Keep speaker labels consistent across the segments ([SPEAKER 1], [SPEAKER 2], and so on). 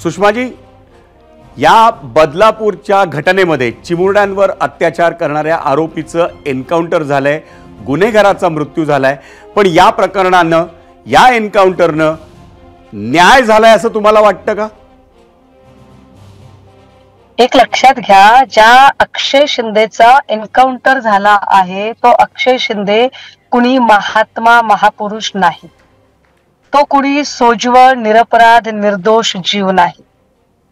[SPEAKER 1] सुषमाजी, या बदलापूरच्या घटनेमध्ये चिमुरड्यांवर अत्याचार करणाऱ्या आरोपीचं एन्काउंटर झालंय, गुन्हेगाराचा मृत्यू झालाय, पण या प्रकरणानं, या एन्काउंटरनं न्याय झालाय असं तुम्हाला वाटतं का?
[SPEAKER 2] एक लक्षात घ्या, ज्या अक्षय शिंदेचा एन्काउंटर झाला आहे तो अक्षय शिंदे कुणी महात्मा महापुरुष नाही, तो कुणी सोज्वळ निरपराध निर्दोष जीव नाही,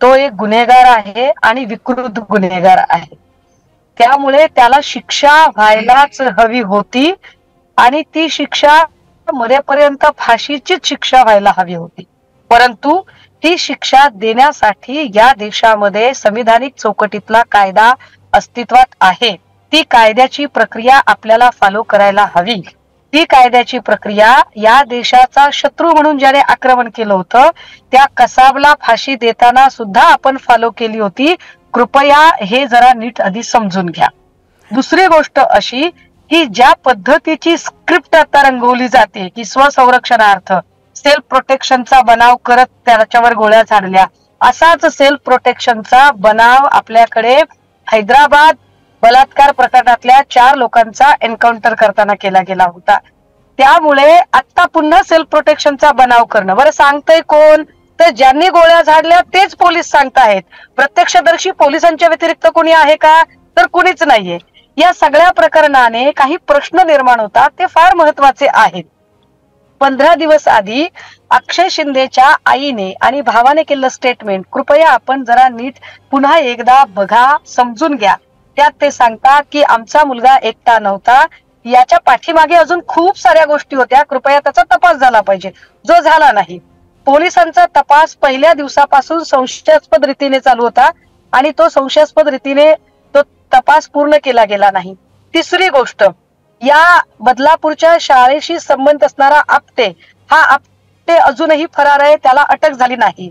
[SPEAKER 2] तो एक गुन्हेगार आहे आणि विकृत गुन्हेगार आहे. त्यामुळे त्याला शिक्षा व्हायलाच हवी होती आणि ती शिक्षा मरेपर्यंत फाशीचीच शिक्षा व्हायला हवी होती. परंतु ही शिक्षा देण्यासाठी या देशामध्ये संविधानिक चौकटीतला कायदा अस्तित्वात आहे. ती कायद्याची प्रक्रिया आपल्याला फॉलो करायला हवी. ती कायद्याची प्रक्रिया या देशाचा शत्रू म्हणून ज्याने आक्रमण केलं होतं त्या कसाबला फाशी देताना सुद्धा आपण फॉलो केली होती. कृपया हे जरा नीट आधी समजून घ्या. दुसरी गोष्ट अशी की ज्या पद्धतीची स्क्रिप्ट आता रंगवली जाते की स्वसंरक्षणार्थ सेल्फ प्रोटेक्शनचा बनाव करत त्याच्यावर गोळ्या झाडल्या, असाच सेल्फ प्रोटेक्शनचा बनाव आपल्याकडे हैदराबाद बलात्कार प्रकरणातल्या 4 लोकांचा एन्काउंटर करताना केला गेला होता. त्यामुळे आता पुन्हा सेल्फ प्रोटेक्शनचा बनाव करणं, बरं सांगतंय कोण? तर ज्यांनी गोळ्या झाडल्या तेच पोलीस सांगतायत. प्रत्यक्षदर्शी पोलिसांच्या व्यतिरिक्त कोणी आहे का? तर कुणीच नाहीये. या सगळ्या प्रकरणाने काही प्रश्न निर्माण होतात, ते फार महत्वाचे आहेत. 15 दिवस आधी अक्षय शिंदेच्या आईने आणि भावाने केलेलं स्टेटमेंट कृपया आपण जरा नीट पुन्हा एकदा बघा, समजून घ्या. त्यात ते सांगतात की आमचा मुलगा एकटा नव्हता, याच्या पाठीमागे अजून खूप साऱ्या गोष्टी होत्या, कृपया त्याचा तपास झाला पाहिजे, जो झाला नाही. पोलिसांचा तपास पहिल्या दिवसापासून संशयास्पद रीतीने चालू होता आणि तो संशयास्पद रीतीने तो तपास पूर्ण केला गेला नाही. तिसरी गोष्ट, या बदलापूरच्या शाळेशी संबंध असणारा आपटे, हा आपटे अजूनही फरार आहे, त्याला अटक झाली नाही.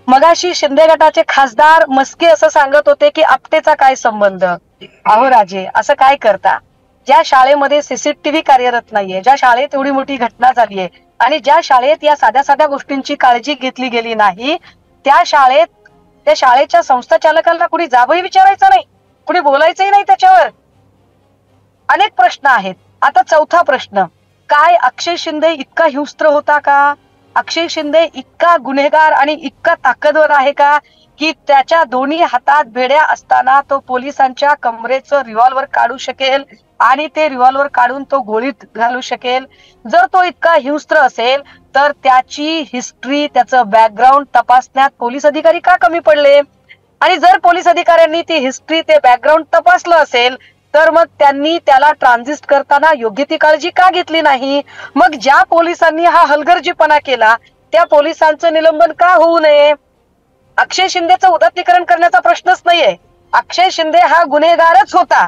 [SPEAKER 2] मगाशी शिंदे गटाचे खासदार मस्के असं सांगत होते की आपटेचा काय संबंध? अहो राजे, असं काय करता? ज्या शाळेमध्ये सीसीटीव्ही कार्यरत नाहीये, ज्या शाळेत एवढी मोठी घटना झालीये आणि ज्या शाळेत या साध्या साध्या गोष्टींची काळजी घेतली गेली नाही, त्या शाळेच्या संस्थाचालकांना कुणी जाबही विचारायचं नाही, कुणी बोलायचंही नाही त्याच्यावर. अनेक प्रश्न आहेत. आता चौथा प्रश्न, काय अक्षय शिंदे इतका हिंस्त्र होता का? अक्षय शिंदे इतका गुन्हेगार आणि इतका ताकदवर आहे का की त्याच्या दोन्ही हातात बेड्या असताना तो पोलिसांच्या कमरेचं रिव्हॉल्वर काढू शकेल आणि ते रिव्हॉल्वर काढून तो गोळीत घालू शकेल? जर तो इतका हिंस्त्र असेल तर त्याची हिस्ट्री, त्याचं बॅकग्राऊंड तपासण्यात पोलीस अधिकारी का कमी पडले? आणि जर पोलीस अधिकाऱ्यांनी ती हिस्ट्री, ते बॅकग्राऊंड तपासलं असेल तर मग त्यांनी त्याला ट्रान्झिस्ट करताना योग्य ती काळजी का घेतली नाही? मग ज्या पोलिसांनी हा हलगर्जीपणा केला त्या पोलिसांचं निलंबन का होऊ नये? अक्षय शिंदेचं उदात्तीकरण करण्याचा प्रश्नच नाहीये. अक्षय शिंदे हा गुन्हेगारच होता,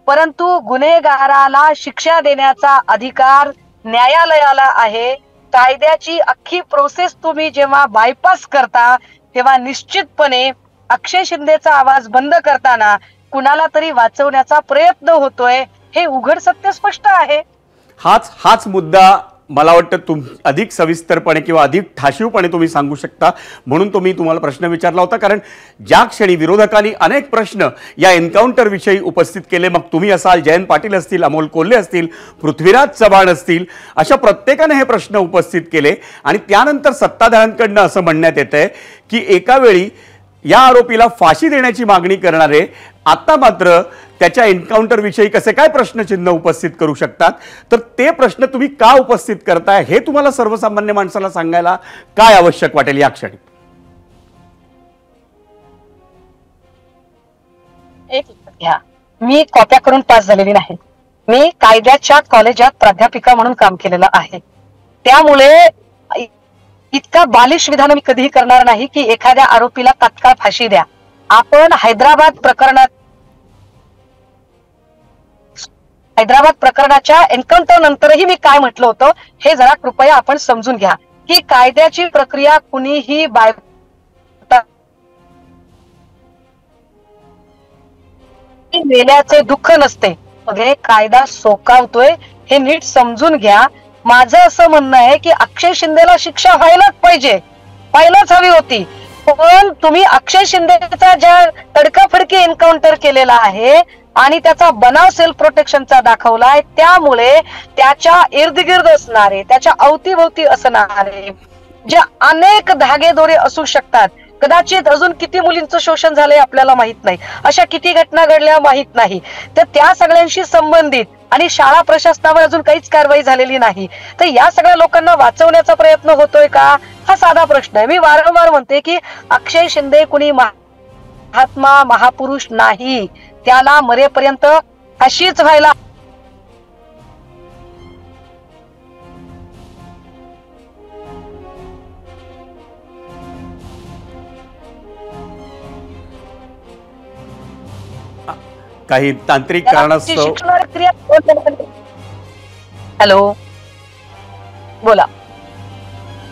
[SPEAKER 2] परंतु गुन्हेगाराला शिक्षा देण्याचा अधिकार न्यायालयाला आहे. कायद्याची अख्खी प्रोसेस तुम्ही जेव्हा बायपास करता तेव्हा निश्चितपणे अक्षय शिंदेचा आवाज बंद करताना कुणाला तरी वाचवण्याचा प्रयत्न होतोय, हे उघड सत्य स्पष्ट आहे.
[SPEAKER 1] हाच मुद्दा मला वाटतं अधिक सविस्तरपणे किंवा अधिक ठाशीवपणे तुम्ही सांगू शकता, म्हणून तुम्हाला प्रश्न विचारला होता. कारण ज्या क्षणी विरोधकांनी अनेक प्रश्न या एन्काउंटर विषयी उपस्थित केले, मग तुम्ही असाल, जयंत पाटील असतील, अमोल कोल्हे असतील, पृथ्वीराज चव्हाण असतील, अशा प्रत्येकाने हे प्रश्न उपस्थित केले आणि त्यानंतर सत्ताधाऱ्यांकडनं असं म्हणण्यात येतंय की एका वेळी या आरोपीला फाशी देण्याची मागणी करणारे आता मात्र त्याच्या एन्काउंटर विषयी कसे काय प्रश्नचिन्ह उपस्थित करू शकतात? तर ते प्रश्न तुम्ही का उपस्थित करताय हे तुम्हाला सर्वसामान्य माणसाला सांगायला काय आवश्यक वाटेल या क्षणी?
[SPEAKER 2] मी कॉप्या करून पास झालेली नाही. मी कायद्याच्या कॉलेजात प्राध्यापिका म्हणून काम केलेलं आहे. त्यामुळे इतका बालिश विधान मी कधीही करणार नाही की एखाद्या आरोपीला तात्काळ फाशी द्या. आपण हैदराबाद प्रकरणाच्या एन्काउंटर नंतरही मी काय म्हटलं होतं हे जरा कृपया आपण समजून घ्या की कायद्याची प्रक्रिया कुणीही मेल्याचे दुःख नसते, कायदा सोकावतोय हे नीट समजून घ्या. माझं असं म्हणणं आहे की अक्षय शिंदेला शिक्षा व्हायलाच पाहिजे, व्हायलाच हवी होती. पण तुम्ही अक्षय शिंदेचा ज्या तडकाफडकी एन्काउंटर केलेला आहे आणि त्याचा बनाव सेल्फ प्रोटेक्शनचा दाखवलाय, त्यामुळे त्याच्या इर्द गिर्द असणारे, त्याच्या अवतीभोवती असणारे जे अनेक धागेदोरे असू शकतात, कदाचित अजून किती मुलींचं शोषण झालंय आपल्याला माहित नाही, अशा किती घटना घडल्या माहित नाही, तर त्या सगळ्यांशी संबंधित आणि शाळा प्रशासनावर अजून काहीच कारवाई झालेली नाही, तर या सगळ्या लोकांना वाचवण्याचा प्रयत्न होतोय का, हा साधा प्रश्न आहे. मी वारंवार म्हणते की अक्षय शिंदे कुणी महात्मा महापुरुष नाही, त्याला मरेपर्यंत अशीच व्हायला
[SPEAKER 1] काही तांत्रिक कारणास्तव.
[SPEAKER 2] हॅलो, बोला.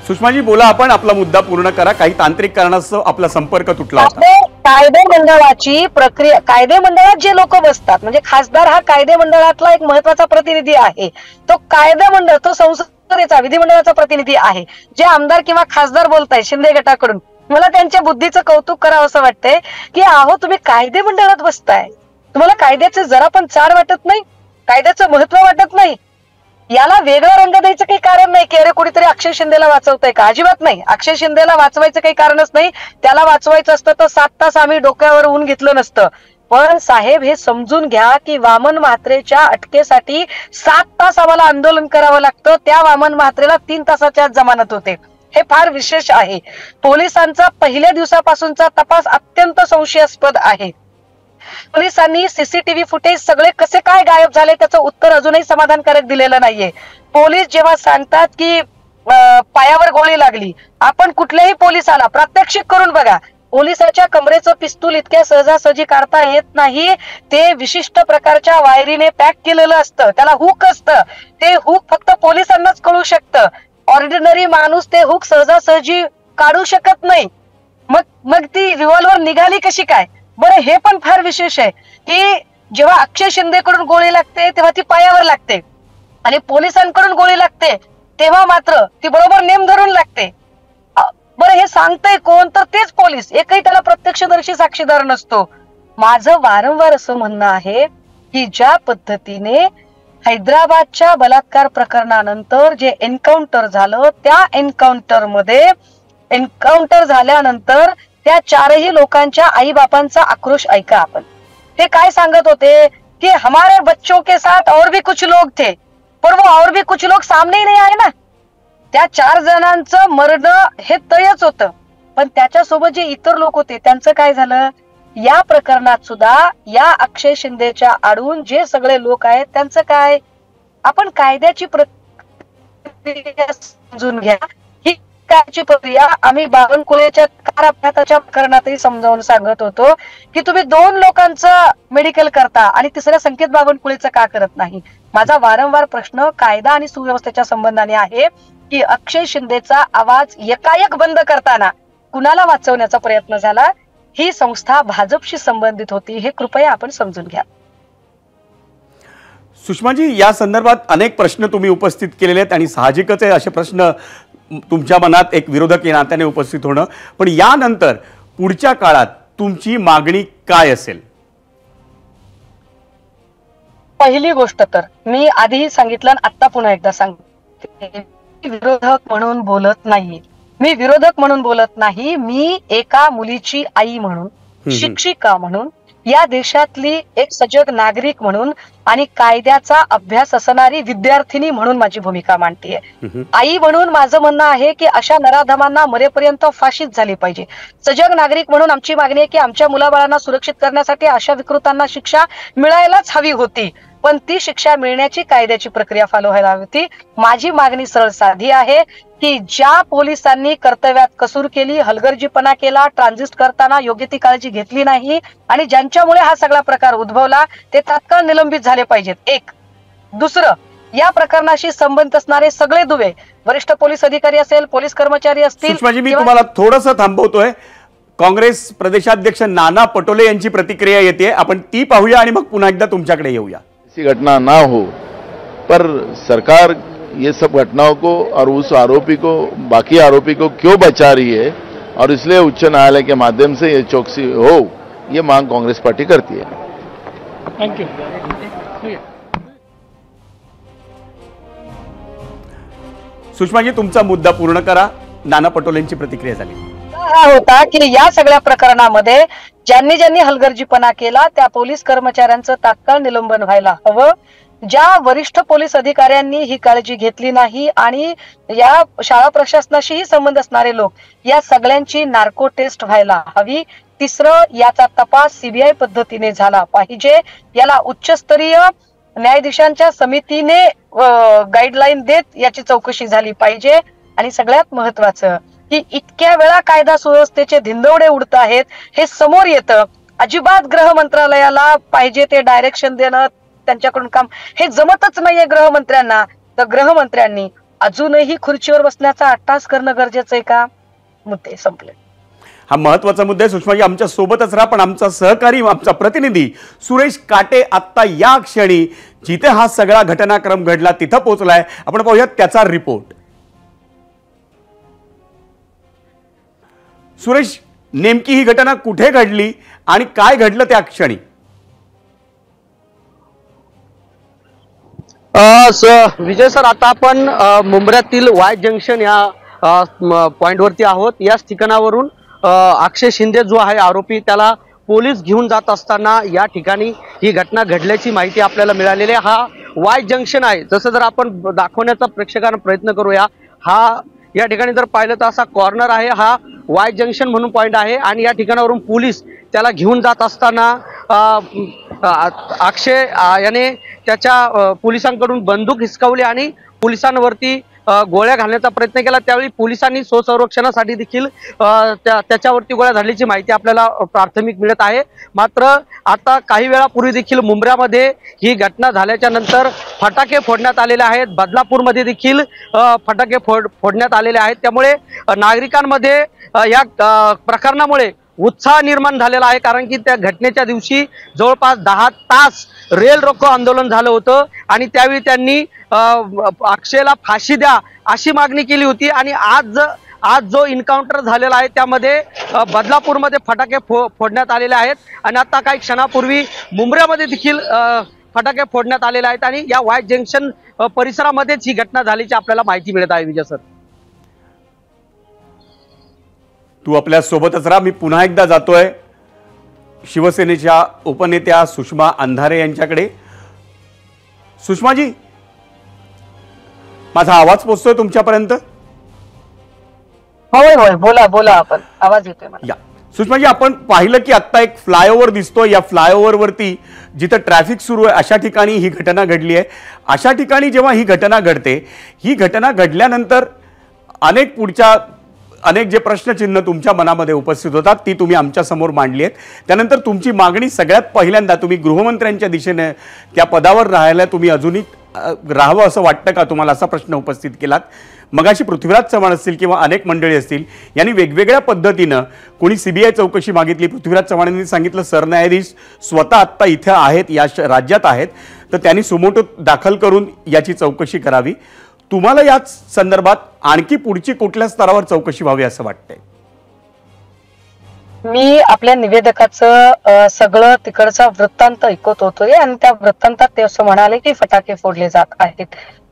[SPEAKER 1] सुषमाजी बोला, आपण आपला मुद्दा पूर्ण करा. काही तांत्रिक कारणास्तव आपला संपर्क तुटला होता.
[SPEAKER 2] कायदे मंडळाची प्रक्रिया, कायदे मंडळात जे लोक बसतात, म्हणजे खासदार हा कायदे मंडळातला एक महत्वाचा प्रतिनिधी आहे. तो कायदे मंडळ, तो संसदेचा विधिमंडळाचा प्रतिनिधी आहे. जे आमदार किंवा खासदार बोलताय शिंदे गटाकडून, मला त्यांच्या बुद्धीचं कौतुक करावं असं वाटतंय की अहो तुम्ही कायदे मंडळात बसताय, तुम्हाला कायद्याचे जरा पण चाड वाटत नाही, कायद्याचं महत्व वाटत नाही, याला वेगळा रंग द्यायचं काही कारण नाही की अरे कोणीतरी अक्षय शिंदेला वाचवतंय का. अजिबात नाही, अक्षय शिंदेला वाचवायचं काही कारणच नाही. त्याला वाचवायचं असतं तर 7 तास आम्ही डोक्यावर ऊन घेतलं नसतं. पण साहेब हे समजून घ्या की वामन म्हात्रेच्या अटकेसाठी 7 तास आम्हाला आंदोलन करावं लागतं. त्या वामन म्हात्रेला 3 तासाच्या जमानत होते. हे फार विशेष आहे. पोलिसांचा पहिल्या दिवसापासूनचा तपास अत्यंत संशयास्पद आहे. पोलिसांनी सीसीटीव्ही फुटेज सगळे कसे काय गायब झाले त्याचं उत्तर अजूनही समाधानकारक दिलेलं नाहीये. पोलीस जेव्हा सांगतात की पायावर गोळी लागली, आपण कुठल्याही पोलिसाला प्रात्यक्षिक करून बघा, पोलिसाच्या कमरेचं पिस्तूल इतक्या सहजासहजी काढता येत नाही. ते विशिष्ट प्रकारच्या वायरीने पॅक केलेलं असतं, त्याला हुक असतं. ते हुक फक्त पोलिसांनाच कळू शकतं. ऑर्डिनरी माणूस ते हुक सहजासहजी काढू शकत नाही. मग ती रिव्हॉल्वर निघाली कशी काय. बरं, हे पण फार विशेष आहे की जेव्हा अक्षय शिंदेकडून गोळी लागते तेव्हा ती पायावर लागते आणि पोलिसांकडून गोळी लागते तेव्हा मात्र ती बरोबर नेम धरून लागते. बरं, हे सांगतंय कोण, तर तेच पोलीस. एकही त्याला प्रत्यक्षदर्शी साक्षीदार नसतो. माझं वारंवार असं म्हणणं आहे की ज्या पद्धतीने हैदराबादच्या बलात्कार प्रकरणानंतर जे एन्काउंटर झालं, त्या एन्काउंटर झाल्यानंतर त्या 4ही लोकांच्या आई बापांचा आक्रोश ऐका आपण. ते काय सांगत होते की हमारे बच्चों के साथ और भी कुछ लोग थे, पर वो और भी कुछ लोग सामने ही नहीं आए ना. त्या 4 जणांचं मरणं हे तयच होतं, पण त्याच्यासोबत जे इतर लोक होते त्यांचं काय झालं. या प्रकरणात सुद्धा या अक्षय शिंदेच्या आडून जे सगळे लोक आहेत त्यांचं काय. आपण कायद्याची प्रक्रिया समजून घ्या. ही कायद्याची प्रक्रिया आम्ही बावनकुळेच्या कार अपघाताच्या प्रकरणातही समजावून सांगत होतो की तुम्ही 2 लोकांचं मेडिकल करता आणि तिसऱ्या संकेत बावनकुळेचं का करत नाही. माझा वारंवार प्रश्न कायदा आणि सुव्यवस्थेच्या संबंधाने आहे की अक्षय शिंदेचा आवाज एकाएक बंद करताना कुणाला वाचवण्याचा प्रयत्न झाला. ही संस्था भाजपशी संबंधित होती, हे कृपया आपण समजून घ्या.
[SPEAKER 1] सुषमाजी, या संदर्भात अनेक प्रश्न तुम्ही उपस्थित केलेले आहेत आणि साहजिकच आहे असे प्रश्न तुमच्या मनात एक विरोधक या नात्याने उपस्थित होणं. पण यानंतर पुढच्या काळात तुमची मागणी काय असेल.
[SPEAKER 2] पहिली गोष्ट तर मी आधीही सांगितलं आणि आता पुन्हा एकदा सांगते, विरोधक म्हणून बोलत नाही. मी विरोधक म्हणून बोलत नाही. मी एका मुलीची आई म्हणून, शिक्षिका म्हणून, या देशातली एक सजग नागरिक म्हणून आणि कायद्याचा अभ्यास असणारी विद्यार्थिनी म्हणून माझी भूमिका मांडतीये. आई म्हणून माझं म्हणणं आहे की अशा नराधमांना मरेपर्यंत फाशीच झाली पाहिजे. सजग नागरिक म्हणून आमची मागणी आहे की आमच्या मुलाबाळांना सुरक्षित करण्यासाठी अशा विकृतांना शिक्षा मिळायलाच हवी होती, पण ती शिक्षा मिळण्याची कायद्याची प्रक्रिया फॉलो व्हायला हवी होती. माझी मागणी सरळ साधी आहे की ज्या पोलिसांनी कर्तव्यात कसूर केली, हलगर्जीपणा केला, ट्रान्झिट करताना योग्य ती काळजी घेतली नाही आणि ज्यांच्यामुळे हा सगळा प्रकार उद्भवला ते तात्काळ निलंबित झाले पाहिजेत. एक. दुसरं, या प्रकरणाशी संबंधित असणारे सगळे दुवे, वरिष्ठ पोलीस अधिकारी असेल, पोलीस कर्मचारी असतील.
[SPEAKER 1] सुषमाजी, मी तुम्हाला थोडंसं थांबवतोय. काँग्रेस प्रदेशाध्यक्ष नाना पटोले यांची प्रतिक्रिया येते, आपण ती पाहूया आणि मग पुन्हा एकदा तुमच्याकडे येऊया.
[SPEAKER 3] ऐसी घटना ना हो, पर सरकार ये सब घटनाओं को और उस आरोपी को, बाकी आरोपी को क्यों बचा रही है और इसलिए उच्च न्यायालय के माध्यम से ये चौकसी हो, ये मांग कांग्रेस पार्टी करती है।
[SPEAKER 4] Thank you.
[SPEAKER 1] सुषमाजी, तुमचा मुद्दा पूर्ण करा। नाना पटोलेंची प्रतिक्रिया झाली।
[SPEAKER 2] हा होता की या सगळ्या प्रकरणामध्ये ज्यांनी ज्यांनी हलगर्जीपणा केला त्या पोलीस कर्मचाऱ्यांचं तात्काळ निलंबन व्हायला हवं। ज्या वरिष्ठ पोलीस अधिकाऱ्यांनी ही काळजी घेतली नाही आणि या शाळा प्रशासनाशीही संबंध असणारे लोक, या सगळ्यांची नार्को टेस्ट व्हायला हवी। तिसरं, याचा तपास सीबीआय पद्धतीने झाला पाहिजे। याला उच्चस्तरीय न्यायाधीशांच्या समितीने गाईडलाईन देत याची चौकशी झाली पाहिजे। आणि सगळ्यात महत्वाचं की इतक्या वेळा कायदा सुव्यवस्थेचे धिंदवडे उडत आहेत हे समोर येतं। अजिबात गृह मंत्रालयाला पाहिजे ते डायरेक्शन देणं, त्यांच्याकडून काम हे जमतच नाहीये गृहमंत्र्यांना। तर गृहमंत्र्यांनी अजूनही खुर्चीवर बसण्याचा अट्टास करणं गरजेचं आहे का? मुद्दे संपले।
[SPEAKER 1] हा महत्वाचा मुद्दा आहे। सुषमाजी, आमच्या सोबतच राहा, पण आमचा सहकारी, आमचा प्रतिनिधी सुरेश काटे आता या क्षणी जिथे हा सगळा घटनाक्रम घडला तिथं पोहोचलाय। आपण पाहूयात त्याचा रिपोर्ट। सुरेश, नेमकी ही घटना कुठे घडली आणि काय घडलं त्या क्षणी?
[SPEAKER 5] विजय सर, आता आपण मुंब्र्यातील वाय जंक्शन या पॉइंट वरती आहोत। याच ठिकाणावरून अक्षय शिंदे जो आहे आरोपी, त्याला पोलीस घेऊन जात असताना या ठिकाणी ही घटना घडल्याची माहिती आपल्याला मिळालेली आहे। हा वाय जंक्शन आहे, जसं जर आपण दाखवण्याचा प्रेक्षकांना प्रयत्न करूया, हा या ठिकाणी जर पाहिलं तर असा कॉर्नर आहे, हा वाय जंक्शन म्हणून पॉइंट आहे। आणि या ठिकाणावरून पोलीस त्याला घेऊन जात असताना अक्षय याने त्याच्या पोलिसांकडून बंदूक हिसकावली आणि पोलिसांवरती गोळ्या घालण्याचा प्रयत्न केला। त्यावेळी पोलिसांनी स्वसंरक्षणासाठी देखील त्याच्यावरती गोळ्या झाडल्याची माहिती आपल्याला प्राथमिक मिळत आहे। मात्र आता काही वेळापूर्वी देखील मुंब्र्यामध्ये ही घटना झाल्याच्या नंतर फटाके फोडण्यात आलेले आहेत। बदलापूरमध्ये देखील फटाके फोडण्यात आलेले आहेत। त्यामुळे नागरिकांमध्ये या प्रकरणामुळे उत्साह निर्माण झालेला आहे, कारण की त्या घटनेच्या दिवशी जवळपास 10 तास रेल रोको आंदोलन झालं होतं आणि त्यावेळी त्यांनी अक्षयला फाशी द्या अशी मागणी केली होती। आणि आज जो एन्काउंटर झालेला आहे त्यामध्ये बदलापूरमध्ये फटाके फोडण्यात आलेले आहेत आणि आता काही क्षणापूर्वी मुंब्र्यामध्ये देखील फटाके फोडण्यात आलेले आहेत आणि या वाय जंक्शन परिसरामध्येच ही घटना झाल्याची आपल्याला माहिती मिळत आहे। विजय सर,
[SPEAKER 1] तू आपल्या सोबतच राहा। मी पुन्हा एकदा जातोय शिवसेनेच्या उपनेत्या सुषमा अंधारे यांच्याकडे। सुषमाजी, माझा आवाज पोहोचतोय तुमच्यापर्यंत?
[SPEAKER 2] होय होय, बोला बोला, आपण आवाज येतोय मला।
[SPEAKER 1] या सुषमाजी, आपण पाहिलं की आता एक फ्लायओव्हर दिसतोय, या फ्लायओव्हर वरती जिथं ट्रॅफिक सुरू आहे अशा ठिकाणी ही घटना घडली आहे। अशा ठिकाणी जेव्हा ही घटना घडते, ही घटना घडल्यानंतर अनेक जे प्रश्नचिन्ह तुमच्या मनामध्ये उपस्थित होतात ती तुम्ही आमच्या समोर मांडली आहेत। त्यानंतर तुमची मागणी सगळ्यात पहिल्यांदा तुम्ही गृहमंत्र्यांच्या दिशेने त्या पदावर राहायला तुम्ही अजूनही राहावं असं वाटतं का तुम्हाला, असा प्रश्न उपस्थित केलात। मगाशी पृथ्वीराज चव्हाण असतील किंवा अनेक मंडळी असतील यांनी वेगवेगळ्या पद्धतीनं, कोणी सीबीआय चौकशी मागितली, पृथ्वीराज चव्हाणांनी सांगितलं सरन्यायाधीश स्वतः आत्ता इथे आहेत, या राज्यात आहेत, तर त्यांनी सुमोटो दाखल करून याची चौकशी करावी। तुम्हाला याच संदर्भात आणखी पुढची कुठल्या स्तरावर चौकशी व्हावी असं वाटतंय?
[SPEAKER 2] मी आपल्या निवेदकाचं सगळं तिकडचा वृत्तांत ऐकत होतोय आणि त्या वृत्तांतात ते असं म्हणाले की फटाके फोडले जात आहेत।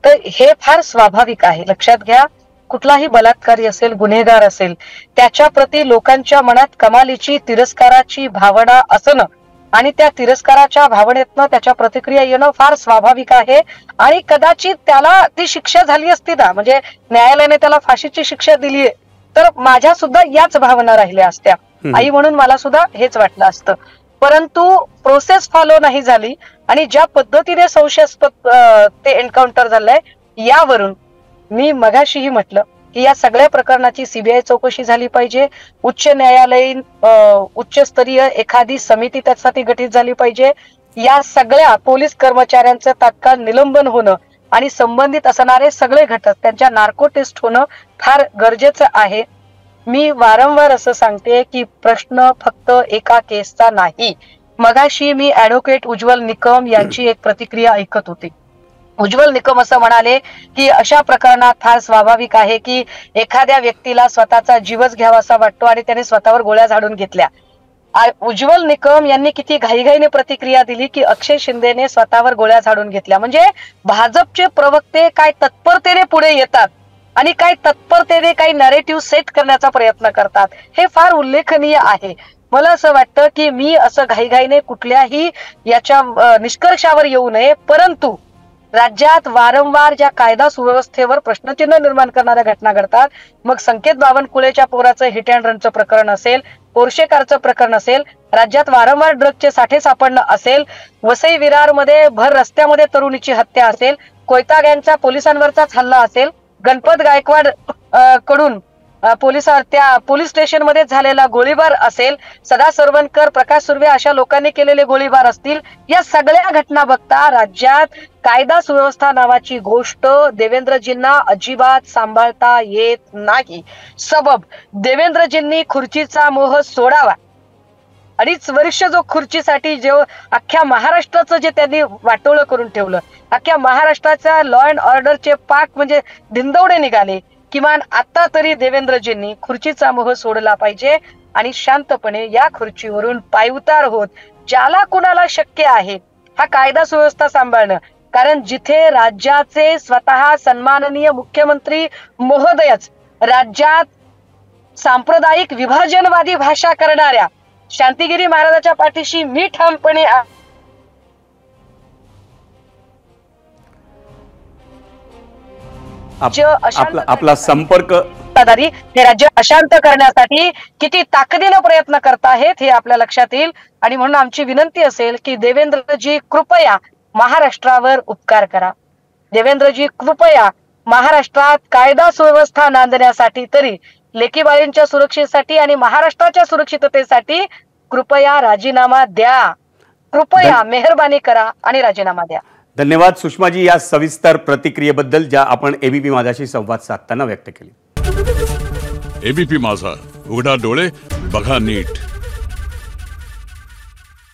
[SPEAKER 2] तर हे फार स्वाभाविक आहे। लक्षात घ्या, कुठलाही बलात्कारी असेल, गुन्हेगार असेल, त्याच्या प्रती लोकांच्या मनात कमालीची तिरस्काराची भावना असणं आणि त्या तिरस्काराच्या भावनेतनं त्याच्या प्रतिक्रिया येणं फार स्वाभाविक आहे। आणि कदाचित त्याला ती शिक्षा झाली असती ना, म्हणजे न्यायालयाने त्याला फाशीची शिक्षा दिलीये, तर माझ्या सुद्धा याच भावना राहिल्या असत्या। आई म्हणून मला सुद्धा हेच वाटलं असतं, परंतु प्रोसेस फॉलो नाही झाली आणि ज्या पद्धतीने संशयास्पद ते एन्काउंटर झालंय, यावरून मी मगाशीही म्हटलं की या सगळ्या प्रकरणाची सीबीआय चौकशी झाली पाहिजे। उच्च न्यायालयीन उच्चस्तरीय एखादी समिती त्यासाठी गठीत झाली पाहिजे। या सगळ्या पोलीस कर्मचाऱ्यांचं तात्काळ निलंबन होणं आणि संबंधित असणारे सगळे घटक त्यांच्या नार्को टेस्ट होणं फार गरजेचं आहे। मी वारंवार असं सांगते की प्रश्न फक्त एका केसचा नाही। मगाशी मी ऍडव्होकेट उज्ज्वल निकम यांची एक प्रतिक्रिया ऐकत होते उज्ज्वल निकम असं म्हणाले की अशा प्रकरणात फार स्वाभाविक आहे की एखाद्या व्यक्तीला स्वतःचा जीवच घ्यावासा वाटतो आणि त्याने स्वतःवर गोळ्या झाडून घेतल्या. उज्ज्वल निकम यांनी किती घाईघाईने प्रतिक्रिया दिली की अक्षय शिंदेने स्वतःवर गोळ्या झाडून घेतल्या. म्हणजे भाजपचे प्रवक्ते काय तत्परतेने पुढे येतात आणि काय तत्परतेने काही नॅरेटिव्ह सेट करण्याचा प्रयत्न करतात, हे फार उल्लेखनीय आहे. मला असं वाटतं की मी असं घाईघाईने कुठल्याही याच्या निष्कर्षावर येऊ नये, परंतु राज्यात वारंवार ज्या कायदा सुव्यवस्थेवर प्रश्नचिन्ह निर्माण करणाऱ्या घटना घडतात, मग संकेत बावनकुळेच्या पोराचं हिट अँड रनचं प्रकरण असेल, पोर्शेकारचं प्रकरण असेल, राज्यात वारंवार ड्रगचे साठे सापडणं असेल, वसई विरारमध्ये भर रस्त्यामध्ये तरुणीची हत्या असेल, कोयता गँगचा पोलिसांवरचाच हल्ला असेल, गणपत गायकवाड कडून पोलीस स्टेशन मध्ये झालेला गोळीबार असेल, सदा सरवणकर, प्रकाश सुर्वे अशा लोकांनी केलेले गोळीबार असतील, या सगळ्या घटना बघता राज्यात कायदा सुव्यवस्था नावाची गोष्ट देवेंद्रजींना अजिबात सांभाळता येत नाही. सबब देवेंद्रजींनी खुर्चीचा मोह सोडावा. 2.5 वर्ष जो खुर्चीसाठी जो अख्ख्या महाराष्ट्राचं जे त्यांनी वाटोळं करून ठेवलं, अख्ख्या महाराष्ट्राच्या लॉ अँड ऑर्डरचे पाक म्हणजे धिंदवडे निघाले. किमान आता तरी देवेंद्रजींनी खुर्चीचा मोह सोडला पाहिजे आणि शांतपणे या खुर्चीवरून पायउतार होत ज्याला कुणाला शक्य आहे हा कायदा सुव्यवस्था सांभाळणं, कारण जिथे राज्याचे स्वतः सन्माननीय मुख्यमंत्री महोदयच राज्यात सांप्रदायिक विभाजनवादी भाषा करणाऱ्या शांतिगिरी महाराजाच्या पाठीशी मी ठामपणे
[SPEAKER 1] आपला संपर्क
[SPEAKER 2] हे राज्य अशांत करण्यासाठी किती ताकदीनं प्रयत्न करत आहेत हे आपल्या लक्षात येईल. आणि म्हणून आमची विनंती असेल की देवेंद्रजी कृपया महाराष्ट्रावर उपकार करा. देवेंद्रजी कृपया महाराष्ट्रात कायदा सुव्यवस्था नांदण्यासाठी तरी लेकीबाळींच्या सुरक्षेसाठी आणि महाराष्ट्राच्या सुरक्षिततेसाठी कृपया राजीनामा द्या. कृपया मेहरबानी करा आणि राजीनामा द्या.
[SPEAKER 1] धन्यवाद सुषमाजी या सविस्तर प्रतिक्रियेबद्दल ज्या आपण एबीपी माझाशी संवाद साधताना व्यक्त केली.
[SPEAKER 4] एबीपी माझा, उघडा डोळे बघा नीट.